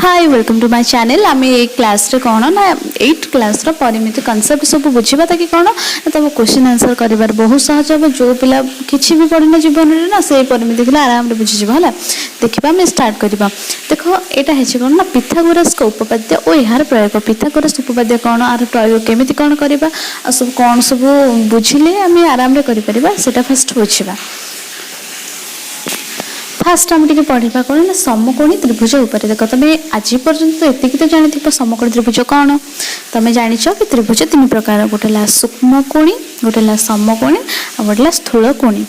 Hi welcome to my channel आम ये class रे कौन ना 8th क्लास रो परिमिति कॉन्सेप्ट सब बुझीबा ताकि कौन तब क्वेश्चन आंसर करिवार बहुत सहज हो जो पिला किछि भी पढ़िना जीवन रे ना से परिमिति के आराम रे बुझी जीवा हला देखिबा हम स्टार्ट करिबा। देखो एटा हेछि कौन ना पिथागोरस को उपपाद्य ओ यार प्रयोग पिथागोरस उपपाद्य कौन आर प्रयोग केमिति कौन करिबा आ सब कौन सब बुझिले हम आराम रे करि परिबा सेटा फर्स्ट बुझिबा। फास्ट आम टे पढ़ा कौन ना समकोणी त्रिभुज उपर देख तुम आज पर्यंत तो एतिक तो जानी समकोणी त्रिभुज कौन तुम जाच कि त्रिभुज तीन प्रकार गोटे सूक्ष्म कोणी गोटे समकोणी आ गोटे स्थूल कोणी।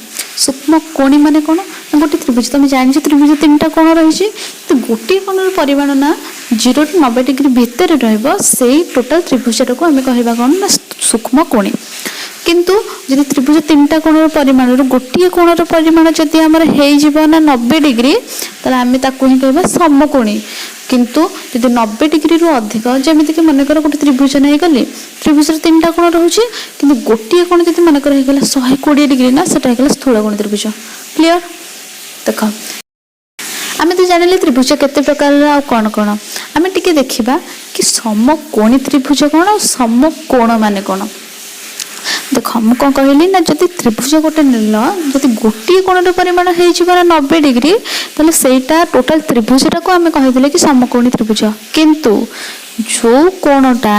सूक्ष्म कोणी माने कौन गोटे त्रिभुज तुम जान त्रिभुज तीन टा कोण रही तो गोटे कोण परिमाण ना 0 to 90 डिग्री भितर रही टोटाल त्रिभुजटा को आम कह कौन ना सूक्ष्म कोणी। किंतु जदि त्रिभुज तीन टा कोण परिमाण गोटे कोण परिमाण जदि आमर हो ना 90 डिग्री ताले आम ताकू ही कहबा समकोणी। किंतु जदि 90 डिग्री रु अधिक जमीती कि मनकर गोटे त्रिभुज नहीं गली त्रिभुज तीन टा कोण रोचे कि गोटे कोण जदि मनकर हो गला 120 डिग्री ना सेटा हो स्थूल कोण त्रिभुज। क्लियर देख आम तो जानिले त्रिभुज केते प्रकार आ कौन कौन आम टिके देखिबा कि समकोणी त्रिभुज कौन और समकोण माने कौन। देख मुझे कौन कहली ना जब त्रिभुज गोटे नेल जब गोटे कोण परिमाण हो 90 डिग्री ताले सेटा टोटाल त्रिभुजटा को आम कही कि समकोणी त्रिभुज। किंतु जो कोणटा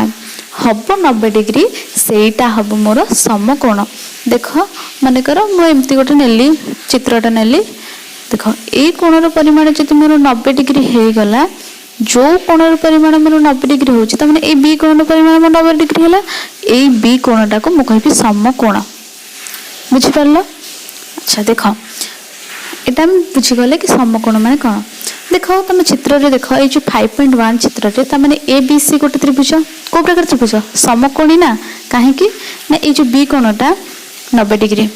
हम 90 डिग्री सेटा हम मोर समकोण। देख मानकर मुझे गोटे नेली चित्रटा नेली देख ये कोण परिमाण जब मोर 90 डिग्री हो गला जो कोण परिमाण मोर 90 डिग्री होची तमाने ए बी कोण परिमाण मोर 90 डिग्री हला ए बी कोणटा को मु कहबी समकोण। बुझी परलो। अच्छा देख एटा हम बुझी गले कि समकोण माने कोन। देखो तुम चित्र रे देखो ए जो 5.1 चित्र रे तमाने ए बी सी गोटे त्रिभुज को प्रकार त्रिभुज समकोणी ना काहे कि ना ए जो बी कोणटा 90 डिग्री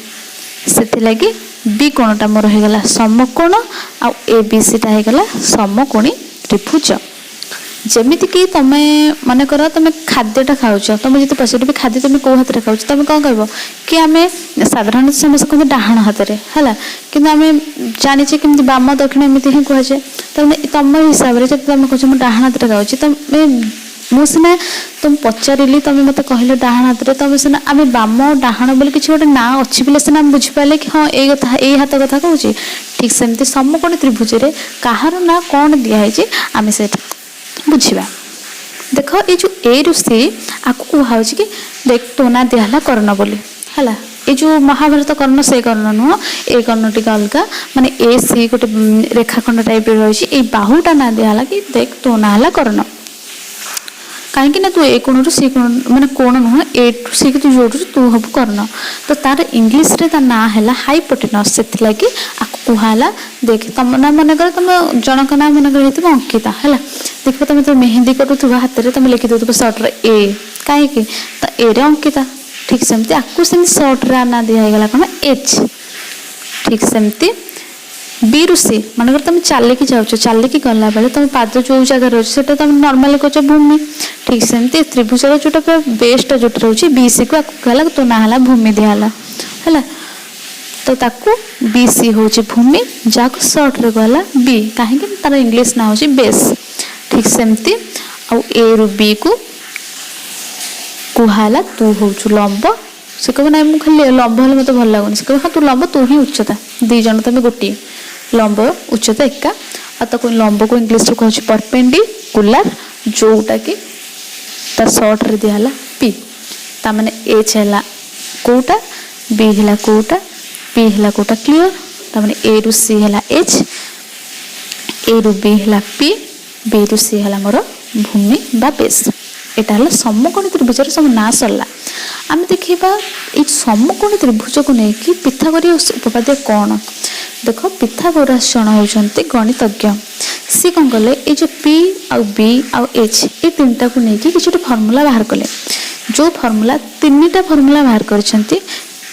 सेति लागि बी कोणटा मोर हो गला समकोण आ ए बी सी टा हो गला समकोणी त्रिभुज। जमीती कि तुम मन कर तुम खाद्यटा खाऊच तुम जो पॉजिटिव खाद्य तुम कौ हाथ खाऊ तुम कौन कह कि आम साधारण समस्त कहते डाण हाथ में है कि आम जाचे कि बाम दक्षिण एमती ही कहुए तुम हिसाब से जब तुम कह डाण हाथ खाऊँ तुम मुझे तुम पचारि तुम मत कहले डाण हाथ में तुम सीना आम बाम डाण बोली किसी गोटे ना अच्छी बोले सीना बुझिपारे कि हाँ ये हाथ कथा कहूँ ठीक सेमती समकोणी त्रिभुज कहार ना कौन दिखाई आम से बुझा। देख ये जो ए रु सी आपको कहुँ कि देख तो ना दिहला कर्ण बोली है ये जो महाभारत कर्ण से कर्ण नुह ए कर्ण टी अलग माने ए सी गोटे रेखाखंड टाइप रही बाहुटा ना दिहला कि देख तो ना है कर्ण कहीं ना तू ए कोण रु सी कोण माने कोण नुह ए टू सी तू जोड़ तू हम कर्ण तो तार इंग्लीश रे ता ना है हाइपोटेनस से लगी आपको कहला देख तुम ना मन कर तुम जनक ना मन कर अंकिता है देख तुम तो मेहंदी कटुवा हाथ में तुम लिखि दे सर्ट रे ए कहीं तो ए रे अंकिता ठीक सेमती आपको सेमती सर्ट रे ना दिगला कौन एच ठीक सेमती बी रु सी मनकर तुम चलिकी जाऊँ चलिकी गला बेले तुम पाद जो जगह रही है तुम नॉर्मली कह भूमि ठीक सेमती त्रिभुज जोटा पूरा बेस्ट जो रोचे बी सी को कहला तो ना है भूमि दिहला है तो ताकू बी सी हूँ भूमि जहाँ सर्ट रे कहला बी कहीं तार इंग्लीश ना हूँ बेस ठीक सेमती आ ए रु बी को कहला तू हूँ लंब से कह ना मुझे खाली लंब हेल्ले मत भल लगुनि से कह हाँ तू लंब तू ही उच्चता दीज तुम गोटे लंब उच्चता एका आ तो लंब को इंग्लीश रे कहूँ परपेंडिकुलर जोटा कि तार सर्ट रे दिहला पी ताने एच है कोटा बी है कोटा पी है कोटा क्लियर ताने ए रु सी है एच ए रु बी है पी बी रु सी है मोर भूमि बा बेस एटा है समकोणी त्रिभुजर सब ना सरला। आम देखा ये समकोणी त्रिभुज को लेकिन पिथागोरस उपपाद्य कौन। देख पिथागोरस जन होती गणितज्ञ सी कौन कले ये जो पी आउ बी आउ एच ये तीन टा को लेकिन किसी गोटे फर्मूला बाहर कले जो फर्मूला तीन टा फर्मूला बाहर करछंती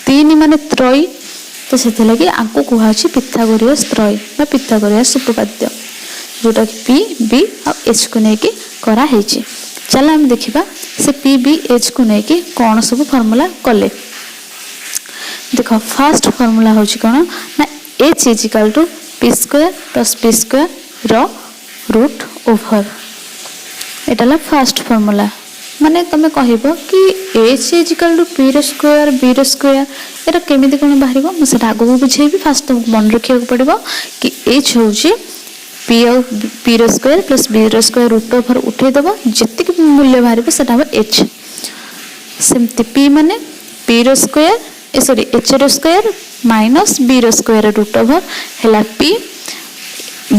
तीन माने त्रयी तो से लगी आपको कहुच्छी पिथागोरस त्रयी बा पिथागोरस उपपाद्य जोटा कि पी बी आउ एच को लेकिन कराई। चल आम देखा से पी बी एच को लेकिन कौन सब फर्मूला कले। देख फास्ट फर्मूला हूँ कौन ना H is equal to P square plus P square रो रूट ओभर एटा फास्ट फॉर्मूला माने तुम कह कि H is equal to P square B square एटा केमिति कोन बाहर मुझे आगू बुझेबी फास्ट तुमको मन रखा पड़ो कि एच हूँ P square plus B square root over उठेदेव जी मूल्य बाहर से एच सेमती पी माने P square sorry H square minus B square root over है पी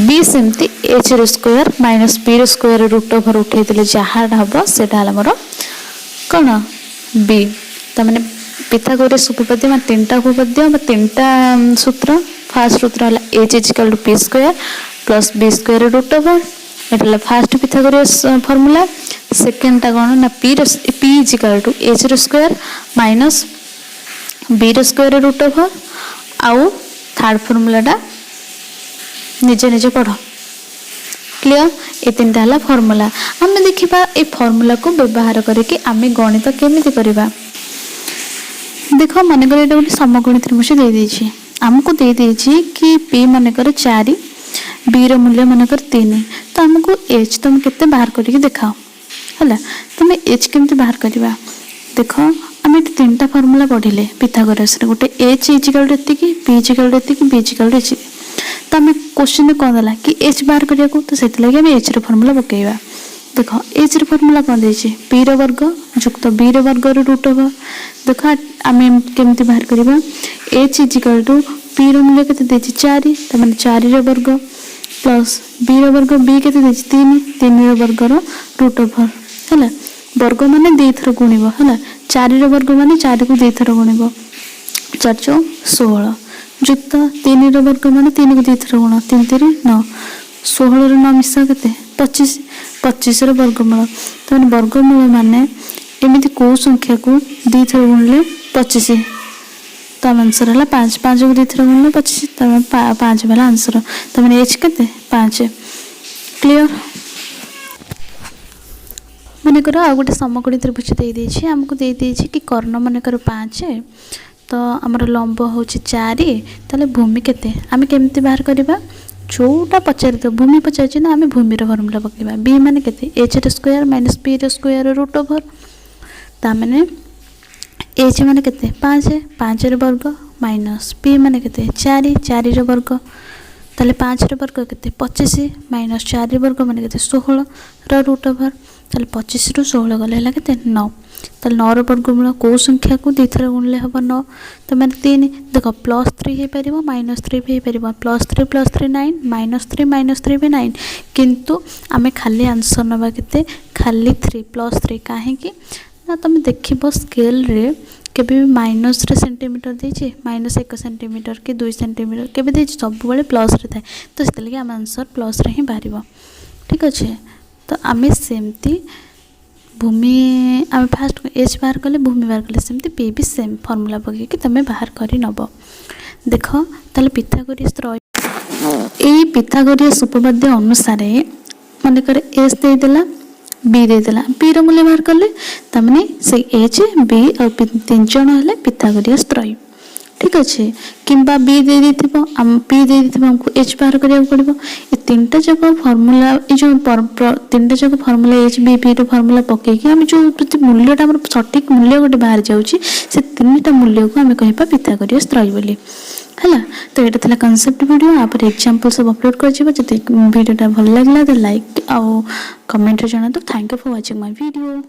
बी सेमती H square minus B square root over उठे जहाँ हम से मोर कौन बी तमें पिथागोरस उपपाद्य मैं तीन उपपाद्य तीन सूत्र फास्ट सूत्र है H is equal to P square plus B square root over ये फास्ट पिथागोरस फॉर्मूला सेकेंड टा कौन ना P is equal to H square minus B square root over आउ थर्ड फॉर्मूलाटा निजे निजे पढ़ क्लियर ये तीन है फॉर्मूला आम देखा ये फॉर्मूला को व्यवहार करके आम गणित केमी करवा देख मनकर ये गोटे समकोणी त्रिभुज दे आमको दे कि पी मनकर 4 बी रूल्य मनकर 3 तो आमको एच तुम के बाहर करके देखाओ है तुम एच केमी बाहर करवा देख आम ये 3टा फॉर्मूला पढ़ले पिथागोरस गोटे एच इजिकल टू एति पी इजिकल टू एति बी इजिकल टू एति तो आम क्वेश्चन कौन देला कि एच बाहर करिया को तो सेति लगे आम एच रो फॉर्मूला पकेइबा देख एच रो फॉर्मूला कौन देछि पी रो वर्ग युक्त बी रो वर्ग रो रूट ओवर देख आम केमती बाहर करबा एच इजिकल टू पी रो मूल्य केते देछि 4 त माने 4 रो वर्ग प्लस बी रो वर्ग बी केते देछि 3 रो वर्ग रो रूट ओवर हैला वर्ग माने 2 थर गुणिबो हैला 4 रो वर्ग माने 4 को 2 थर गुणिबो 4 4 16 युक्त 3 रो वर्ग माने 3 को 2 थर गुण 3 3 9 16 रो 9 मिसा केते 25 25 रो वर्गमूल तो वर्गमूल माने एमिति को संख्या को 2 थर गुणले 25 तो आंसर है 5 5 को 2 थर गुणले 25 तो 5 वाला आंसर तो माने एच केते 5 क्लियर मनकर आ गोटे समकोणी त्रिभुज दे आमको दे कि कर्ण मनकर 5 तो आमर लंब हूँ 4 ताले भूमि केते आम केमती बाहर करवा जोटा पचार तो भूमि पचार ना आम भूमि फॉर्मूला पकेबा बी माने केते H square minus P square root over ताने एच माने केते 5 5 रो वर्ग माइनस पी माने केते 4 4 रो वर्ग ताले 5 रो वर्ग केते 25 माइनस 4 रो वर्ग माने केते 16 रो रूट ओवर ताले 25 रु 16 गले है केते 9 ताले 9 रो वर्गमूल को संख्या को 2 थर गुणले हम 9 तो माने 3 देख +3 हे परिबो -3 भी हे परिबो +3 9 -3 भी 9 किंतु आमे खाली आंसर नबा केते खाली 3 +3 काहे कि ना तुम देखिबो स्केल रे केबे भी माइनस रे सेंटीमीटर देछि -1 सेंटीमीटर कि 2 सेंटीमीटर केबे देछि सब बेले प्लस रे थाए तो सेते लगे आम आंसर प्लस रे ही बाहरिबो ठीक अछि तो आम सेमती भूमि आम फास्ट एच बाहर कले भूमि बाहर कले सेमती पी भी सेम फॉर्मूला पके कि तमे बाहर करि नबो देख ताले पिथागोरस एई पिथागोरस उपपाद्य अनुसार मनकर एच दे देला बी दे देला पी रो मूल्य बाहर कले तमने से एच बी और तीन जण हले पिथागोरस त्रय ठीक अच्छे किंबा बी दे देथिबो हम पी दे देथिबो हमको एच बाहर करिया पड़िबो ए तीनटा जगह फार्मूला ए जो तीनटा जगह फार्मूला एच बी पी रो फार्मूला पके कि हम जो मूल्यटा हमर सटीक मूल्य गोटे बाहर जाउची से तीनटा मूल्य को हम कहबा पिथागोरस त्रय बोली हला तो एटा थला कांसेप्ट वीडियो आ पर एग्जांपल सब अपलोड कर जेबो जते वीडियोटा भल लागला तो लाइक आ कमेंट रे जणा तो thank you for watching my video.